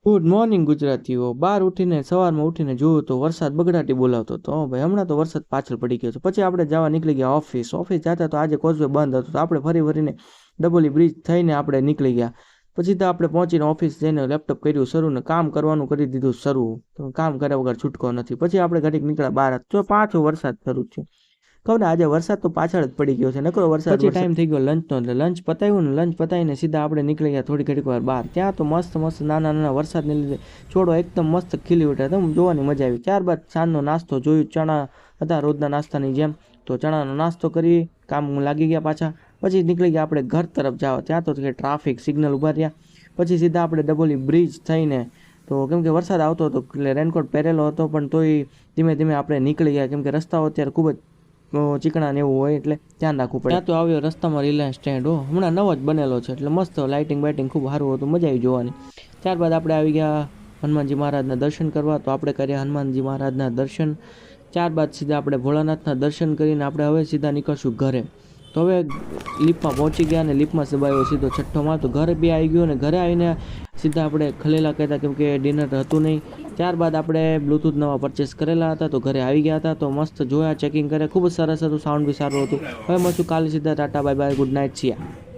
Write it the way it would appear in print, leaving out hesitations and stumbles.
Good morning ગુજરાતીઓ। બહાર ઉઠીને સવારમાં ઉઠીને જોયું તો વરસાદ બગડાટી બોલાવતો હતો। ભાઈ હમણાં તો વરસાદ પાછળ પડી ગયો છે। પછી આપણે જવા નીકળી ગયા ઓફિસ જતા તો આજે કોઝવે બંધ હતો તો આપણે ફરી ફરીને ડબોલી બ્રિજ થઈને આપણે નીકળી ગયા। પછી તો આપણે પહોંચીને ઓફિસ જઈને લેપટોપ કર્યું શરૂ ને કામ કરવાનું કરી દીધું શરૂ। તો કામ કર્યા વગર છૂટકો નથી। પછી આપણે ઘડીક નીકળ્યા બહાર તો પાછો વરસાદ શરૂ થયો। કહું ને આજે વરસાદ તો પાછળ જ પડી ગયો છે નકરો વરસાદ। પછી ટાઈમ થઈ ગયો લંચનો એટલે લંચ પતાવ્યું ને લંચ પતાવીને સીધા આપણે નીકળી ગયા થોડી ઘડીક વાર બહાર। ત્યાં તો મસ્ત નાના વરસાદને લીધે છોડો એકદમ મસ્ત ખીલી ઉઠ્યા તો જોવાની મજા આવી। ત્યારબાદ સાંજનો નાસ્તો જોયું, ચણા હતા રોજના નાસ્તાની જેમ, તો ચણાનો નાસ્તો કરી કામ લાગી ગયા પાછા। પછી નીકળી ગયા આપણે ઘર તરફ જાવ। ત્યાં તો ટ્રાફિક સિગ્નલ ઊભા રહ્યા। પછી સીધા આપણે ડબોલી બ્રિજ થઈને તો કેમ કે વરસાદ આવતો હતો એટલે રેનકોટ પહેરેલો હતો પણ તોય ધીમે ધીમે આપણે નીકળી ગયા કેમ કે રસ્તાઓ અત્યારે ખૂબ જ ચીકણા ને એવું હોય એટલે ધ્યાન રાખવું પડે। ત્યાં તો આવ્યો રસ્તામાં રિલાયન્સ સ્ટેન્ડ હમણાં નવો જ બનેલો છે એટલે મસ્ત લાઇટિંગ બાઇટિંગ ખૂબ સારું હતું, મજા આવી જોવાની। ત્યારબાદ આપણે આવી ગયા હનુમાનજી મહારાજના દર્શન કરવા। તો આપણે કર્યા હનુમાનજી મહારાજના દર્શન। ત્યારબાદ સીધા આપણે ભોળાનાથના દર્શન કરીને આપણે હવે સીધા નીકળશું ઘરે। તો હવે લિફ્ટમાં પહોંચી ગયા અને લિફ્ટમાં દબાયો સીધો છઠ્ઠો માળ। તો ઘરે બી આવી ગયો અને ઘરે આવીને સીધા આપણે ખલેલા કહેતા કેમ કે ડિનર હતું નહીં। ત્યારબાદ આપણે બ્લૂટૂથ નવા પરચેસ કરેલા હતા તો ઘરે આવી ગયા હતા। તો મસ્ત જોયા, ચેકિંગ કરે, ખૂબ જ સરસ હતું, સાઉન્ડ બી સારું હતું। હવે મળશું કાલે સીધા, tata bye bye, good night, સિયા।